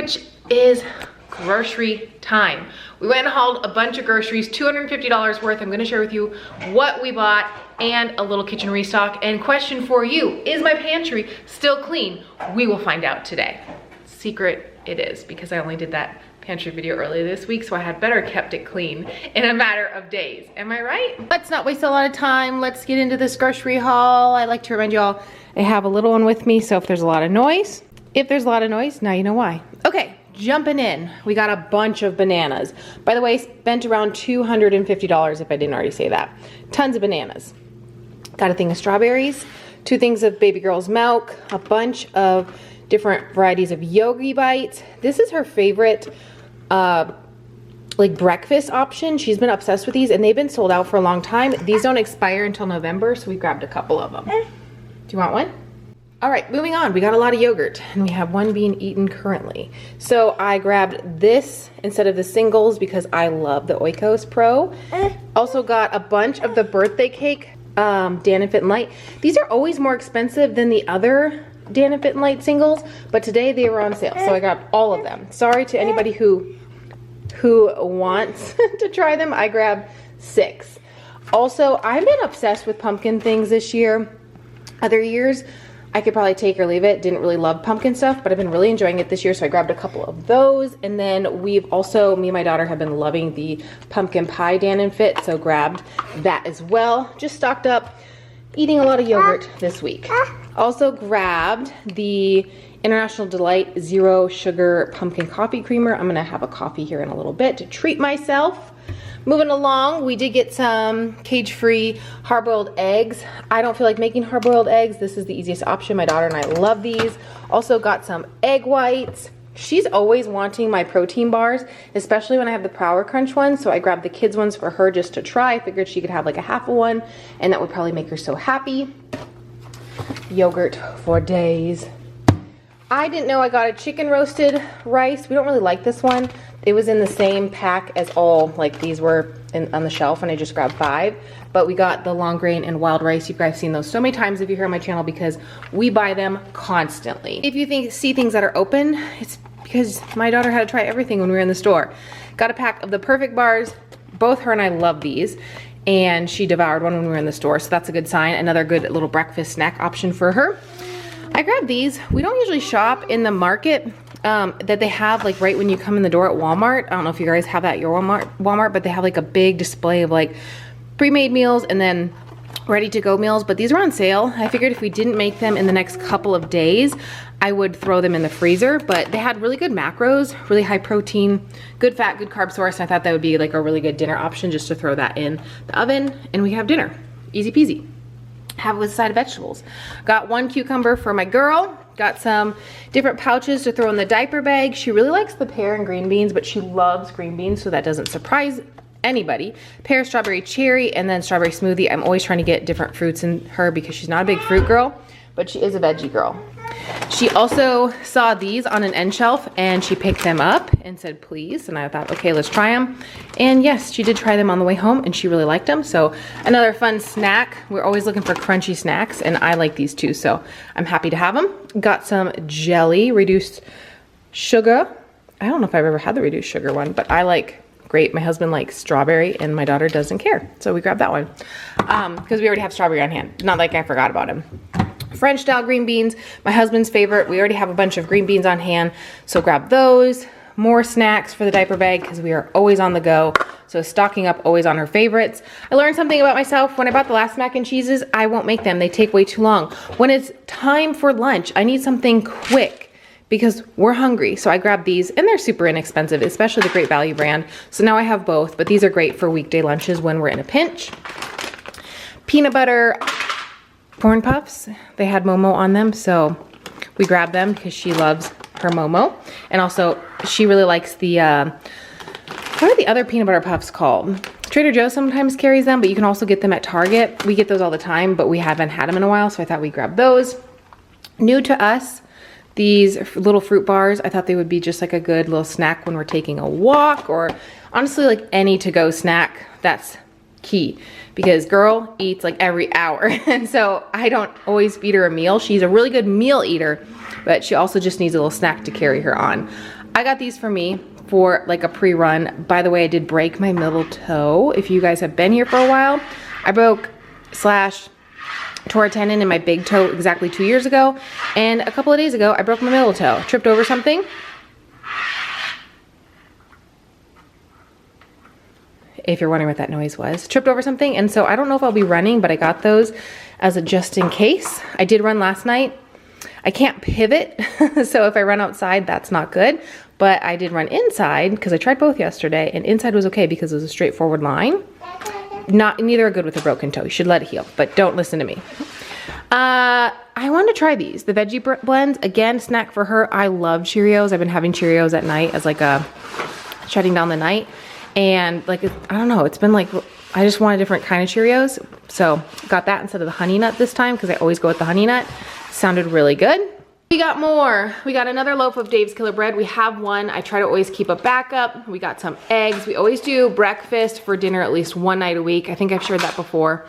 which is grocery time. We went and hauled a bunch of groceries, $250 worth. I'm gonna share with you what we bought and a little kitchen restock. And question for you, is my pantry still clean? We will find out today. Secret it is, because I only did that pantry video earlier this week, so I had better kept it clean in a matter of days. Am I right? Let's not waste a lot of time. Let's get into this grocery haul. I like to remind you all, I have a little one with me, so if there's a lot of noise, now you know why. Okay. Jumping in, we got a bunch of bananas. By the way, spent around $250 if I didn't already say that. Tons of bananas. Got a thing of strawberries, 2 things of baby girl's milk, a bunch of different varieties of Yogi Bites. This is her favorite like breakfast option. She's been obsessed with these and they've been sold out for a long time. These don't expire until November, so we grabbed a couple of them. Do you want one? All right, moving on. We got a lot of yogurt and we have one being eaten currently. So I grabbed this instead of the singles because I love the Oikos Pro. Also got a bunch of the birthday cake Dan and Fit and Light. These are always more expensive than the other Dan and Fit and Light singles, but today they were on sale, so I grabbed all of them. Sorry to anybody who wants to try them. I grabbed 6. Also, I've been obsessed with pumpkin things this year. Other years, I could probably take or leave it. Didn't really love pumpkin stuff, but I've been really enjoying it this year, so I grabbed a couple of those. And then we've also, me and my daughter have been loving the pumpkin pie Dan and Fit, so grabbed that as well. Just stocked up, eating a lot of yogurt this week. Also grabbed the International Delight Zero Sugar Pumpkin Coffee Creamer. I'm gonna have a coffee here in a little bit to treat myself. Moving along, we did get some cage-free hard-boiled eggs. I don't feel like making hard-boiled eggs. This is the easiest option. My daughter and I love these. Also got some egg whites. She's always wanting my protein bars, especially when I have the Power Crunch ones, so I grabbed the kids ones for her just to try. I figured she could have like a half of one, and that would probably make her so happy. Yogurt for days. I didn't know I got a chicken roasted rice. We don't really like this one. It was in the same pack as all, like these were on the shelf, and I just grabbed 5. But we got the long grain and wild rice. You guys have seen those so many times if you're here on my channel because we buy them constantly. If you see things that are open, it's because my daughter had to try everything when we were in the store. Got a pack of the Perfect bars. Both her and I love these. And she devoured one when we were in the store, so that's a good sign. Another good little breakfast snack option for her. I grabbed these. We don't usually shop in the market that they have like right when you come in the door at Walmart. I don't know if you guys have that at your Walmart, but they have like a big display of like pre-made meals and then ready to go meals, but these were on sale. I figured if we didn't make them in the next couple of days, I would throw them in the freezer, but they had really good macros, really high protein, good fat, good carb source. I thought that would be like a really good dinner option just to throw that in the oven and we have dinner. Easy peasy. Have it with a side of vegetables. Got 1 cucumber for my girl. Got some different pouches to throw in the diaper bag. She really likes the pear and green beans, but she loves green beans, so that doesn't surprise anybody. Pear, strawberry, cherry, and then strawberry smoothie. I'm always trying to get different fruits in her because she's not a big fruit girl, but she is a veggie girl. She also saw these on an end shelf and she picked them up and said please, and I thought okay, let's try them. And yes, she did try them on the way home and she really liked them. So another fun snack. We're always looking for crunchy snacks and I like these too, so I'm happy to have them. Got some jelly, reduced sugar. I don't know if I've ever had the reduced sugar one, but I like grape. My husband likes strawberry and my daughter doesn't care, so we grabbed that one because we already have strawberry on hand. Not like I forgot about him. French style green beans, my husband's favorite. We already have a bunch of green beans on hand, so grab those. More snacks for the diaper bag because we are always on the go, so stocking up always on her favorites. I learned something about myself. When I bought the last mac and cheeses, I won't make them. They take way too long. When it's time for lunch, I need something quick because we're hungry. So I grabbed these and they're super inexpensive, especially the Great Value brand. So now I have both, but these are great for weekday lunches when we're in a pinch. Peanut butter corn puffs. They had Momo on them, so we grabbed them because she loves her Momo. And also she really likes the, what are the other peanut butter puffs called? Trader Joe's sometimes carries them, but you can also get them at Target. We get those all the time, but we haven't had them in a while, so I thought we'd grab those. New to us, these little fruit bars. I thought they would be just like a good little snack when we're taking a walk, or honestly like any to-go snack. That's key because girl eats like every hour, and so I don't always feed her a meal. She's a really good meal eater, but she also just needs a little snack to carry her on. I got these for me for like a pre-run. By the way, I did break my middle toe. If you guys have been here for a while, I broke / tore a tendon in my big toe exactly 2 years ago. And a couple of days ago, I broke my middle toe. Tripped over something. If you're wondering what that noise was. Tripped over something, and so I don't know if I'll be running, but I got those as a just in case. I did run last night. I can't pivot, so if I run outside, that's not good. But I did run inside, because I tried both yesterday, and inside was okay because it was a straightforward line. Neither are good with a broken toe. You should let it heal, but don't listen to me. I wanted to try these, the veggie blends. Again, snack for her. I love Cheerios. I've been having Cheerios at night as like a shutting down the night. And like, I don't know, it's been like, I just want a different kind of Cheerios. So got that instead of the honey nut this time, because I always go with the honey nut. Sounded really good. We got more. We got another loaf of Dave's Killer Bread. We have one. I try to always keep a backup. We got some eggs. We always do breakfast for dinner at least one night a week. I think I've shared that before.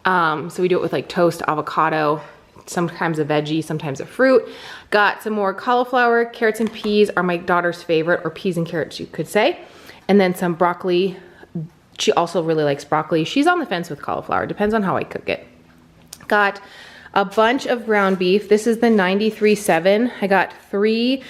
So we do it with like toast, avocado, sometimes a veggie, sometimes a fruit. Got some more cauliflower. Carrots and peas are my daughter's favorite, or peas and carrots you could say. And then some broccoli. She also really likes broccoli. She's on the fence with cauliflower. Depends on how I cook it. Got a bunch of ground beef. This is the 93.7. I got three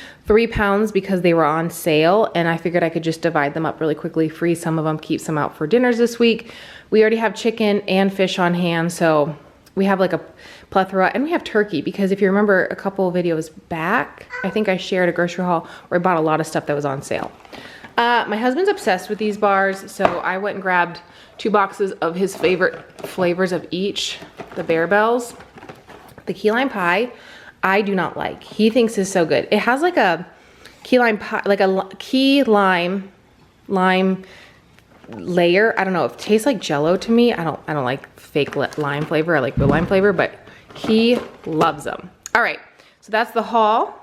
pounds because they were on sale, and I figured I could just divide them up really quickly, freeze some of them, keep some out for dinners this week. We already have chicken and fish on hand, so we have like a plethora, and we have turkey, because if you remember a couple of videos back, I think I shared a grocery haul where I bought a lot of stuff that was on sale. My husband's obsessed with these bars, so I went and grabbed 2 boxes of his favorite flavors of each. The Bear Bells. The key lime pie, I do not like. He thinks is so good. It has like a key lime pie, like a key lime layer. I don't know. It tastes like Jello to me. I don't like fake lime flavor. I like real lime flavor, but he loves them. All right, so that's the haul.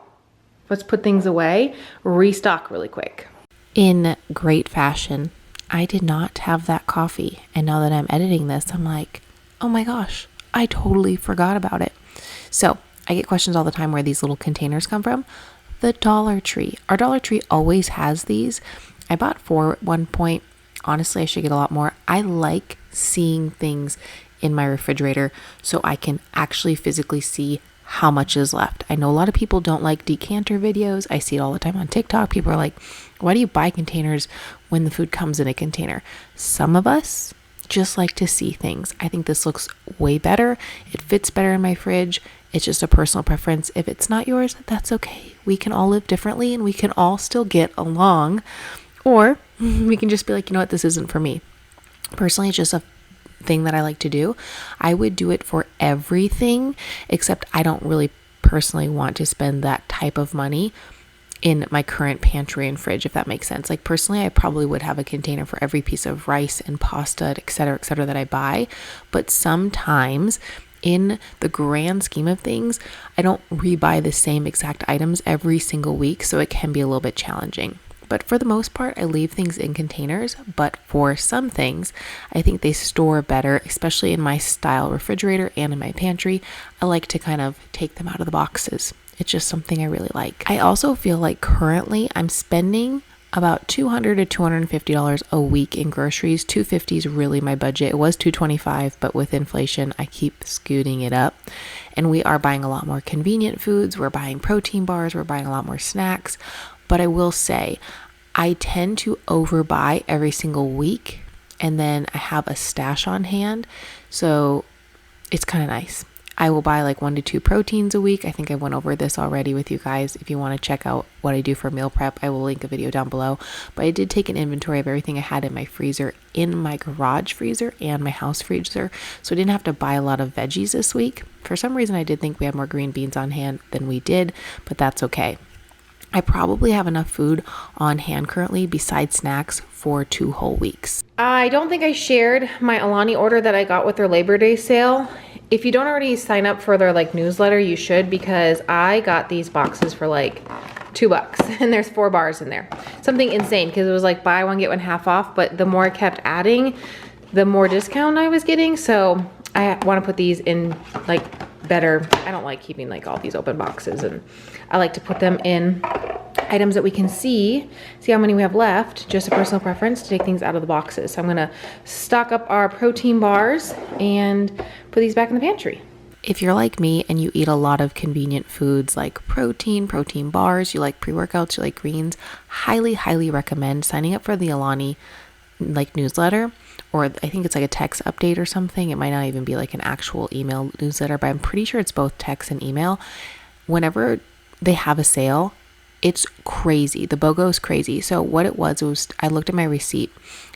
Let's put things away. Restock really quick. In great fashion, I did not have that coffee, and now that I'm editing this, I'm like, oh my gosh, I totally forgot about it. So I get questions all the time where these little containers come from. The Dollar Tree. Our Dollar Tree always has these. I bought 4 at one point. Honestly, I should get a lot more. I like seeing things in my refrigerator so I can actually physically see how much is left. I know a lot of people don't like decanter videos. I see it all the time on TikTok. People are like, why do you buy containers when the food comes in a container? Some of us just like to see things. I think this looks way better. It fits better in my fridge. It's just a personal preference. If it's not yours, that's okay. We can all live differently, and we can all still get along. Or we can just be like, you know what, this isn't for me. Personally, it's just a thing that I like to do. I would do it for everything, except I don't really personally want to spend that type of money in my current pantry and fridge, if that makes sense. Like personally, I probably would have a container for every piece of rice and pasta, et cetera, that I buy. But sometimes in the grand scheme of things, I don't rebuy the same exact items every single week, so it can be a little bit challenging. But for the most part, I leave things in containers. But for some things, I think they store better, especially in my style refrigerator and in my pantry. I like to kind of take them out of the boxes. It's just something I really like. I also feel like currently I'm spending about $200 to $250 a week in groceries. $250 is really my budget. It was $225, but with inflation, I keep scooting it up. And we are buying a lot more convenient foods. We're buying protein bars. We're buying a lot more snacks. But I will say, I tend to overbuy every single week, and then I have a stash on hand. So it's kind of nice. I will buy like 1 to 2 proteins a week. I think I went over this already with you guys. If you want to check out what I do for meal prep, I will link a video down below. But I did take an inventory of everything I had in my freezer, in my garage freezer and my house freezer. So I didn't have to buy a lot of veggies this week. For some reason, I did think we had more green beans on hand than we did, but that's okay. I probably have enough food on hand currently besides snacks for 2 whole weeks. I don't think I shared my Alani order that I got with their Labor Day sale. If you don't already sign up for their like newsletter, you should, because I got these boxes for like $2 and there's 4 bars in there. Something insane, because it was like buy one, get one half off, but the more I kept adding, the more discount I was getting. So I want to put these in like better. I don't like keeping like all these open boxes, and I like to put them in items that we can see how many we have left, just a personal preference to take things out of the boxes. So I'm gonna stock up our protein bars and put these back in the pantry. If you're like me and you eat a lot of convenient foods like protein bars, you like pre-workouts, you like greens, highly recommend signing up for the Alani like newsletter, or I think it's like a text update or something. It might not even be like an actual email newsletter, but I'm pretty sure it's both text and email. Whenever they have a sale, it's crazy. The BOGO is crazy. So what it was I looked at my receipt.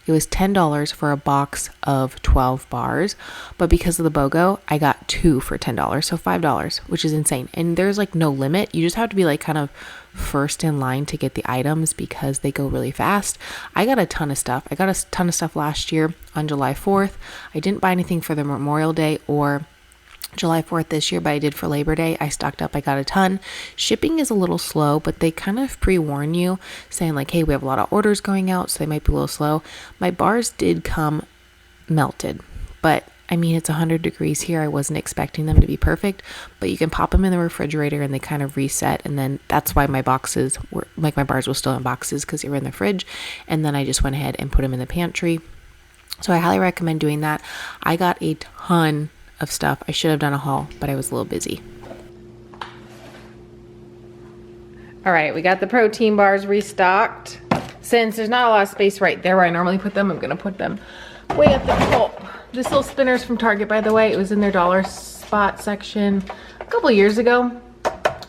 It was $10 for a box of 12 bars, but because of the BOGO, I got 2 for $10, so $5, which is insane. And there's like no limit. You just have to be like kind of first in line to get the items because they go really fast. I got a ton of stuff. I got a ton of stuff last year on July 4th. I didn't buy anything for the Memorial Day or July 4th this year, but I did for Labor Day. I stocked up. I got a ton. Shipping is a little slow, but they kind of pre-warn you saying like, hey, we have a lot of orders going out, so they might be a little slow. My bars did come melted, but I mean, it's 100 degrees here. I wasn't expecting them to be perfect, but you can pop them in the refrigerator and they kind of reset. And then that's why my boxes were like, my bars were still in boxes because they were in the fridge. And then I just went ahead and put them in the pantry. So I highly recommend doing that. I got a ton of stuff. I should have done a haul, but I was a little busy. All right, we got the protein bars restocked. Since there's not a lot of space right there where I normally put them, I'm gonna put them way at the top. This little spinner's from Target, by the way. It was in their dollar spot section a couple years ago.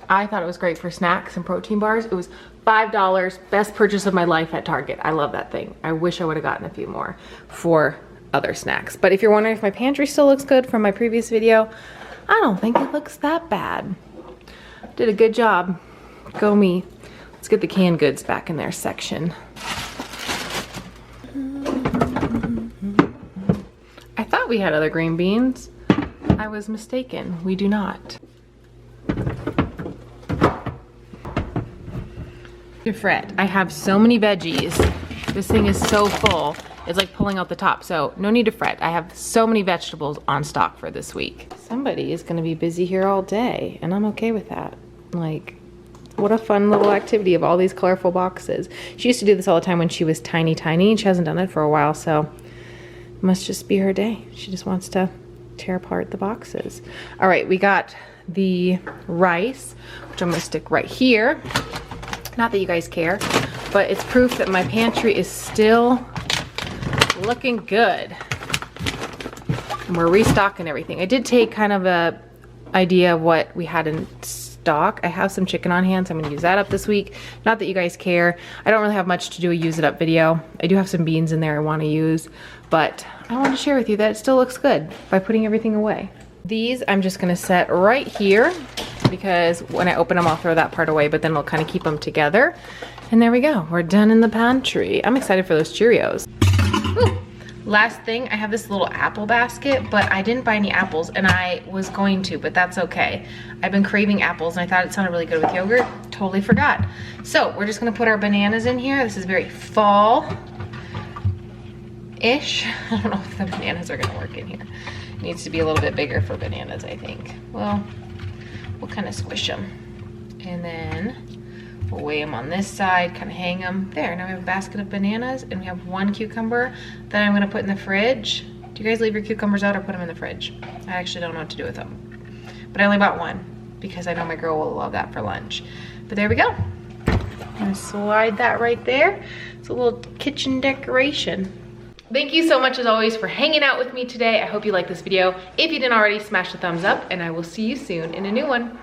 I thought it was great for snacks and protein bars. It was $5, best purchase of my life at Target. I love that thing. I wish I would have gotten a few more for other snacks. But if you're wondering if my pantry still looks good from my previous video, I don't think it looks that bad. Did a good job. Go me. Let's get the canned goods back in their section. I thought we had other green beans. I was mistaken. We do not. Your fret. I have so many veggies. This thing is so full. It's like pulling out the top, so no need to fret. I have so many vegetables on stock for this week. Somebody is gonna be busy here all day, and I'm okay with that. Like, what a fun little activity of all these colorful boxes. She used to do this all the time when she was tiny, and she hasn't done it for a while, so it must just be her day. She just wants to tear apart the boxes. All right, we got the rice, which I'm gonna stick right here. Not that you guys care, but it's proof that my pantry is still looking good. And we're restocking everything. I did take kind of a idea of what we had in stock. I have some chicken on hand, so I'm gonna use that up this week. Not that you guys care. I don't really have much to do a use it up video. I do have some beans in there I wanna use, but I wanted to share with you that it still looks good by putting everything away. These I'm just gonna set right here because when I open them, I'll throw that part away, but then we'll kind of keep them together. And there we go, we're done in the pantry. I'm excited for those Cheerios. Ooh. Last thing, I have this little apple basket, but I didn't buy any apples, and I was going to, but that's okay. I've been craving apples, and I thought it sounded really good with yogurt. Totally forgot. So we're just gonna put our bananas in here. This is very fall-ish. I don't know if the bananas are gonna work in here. It needs to be a little bit bigger for bananas, I think. Well, we'll kind of squish them. And then we'll weigh them on this side, kind of hang them. There, now we have a basket of bananas, and we have one cucumber that I'm gonna put in the fridge. Do you guys leave your cucumbers out or put them in the fridge? I actually don't know what to do with them. But I only bought one because I know my girl will love that for lunch. But there we go. I'm gonna slide that right there. It's a little kitchen decoration. Thank you so much as always for hanging out with me today. I hope you liked this video. If you didn't already, smash the thumbs up, and I will see you soon in a new one.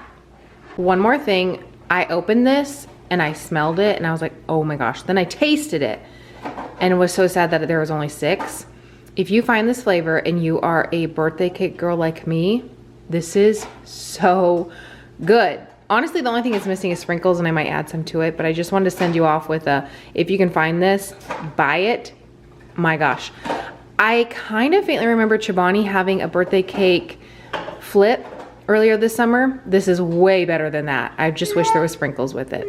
One more thing, I opened this and I smelled it and I was like, oh my gosh. Then I tasted it and was so sad that there was only 6. If you find this flavor and you are a birthday cake girl like me, this is so good. Honestly, the only thing it's missing is sprinkles, and I might add some to it, but I just wanted to send you off with a, if you can find this, buy it. My gosh. I kind of faintly remember Chobani having a birthday cake flip earlier this summer. This is way better than that. I just wish there was sprinkles with it.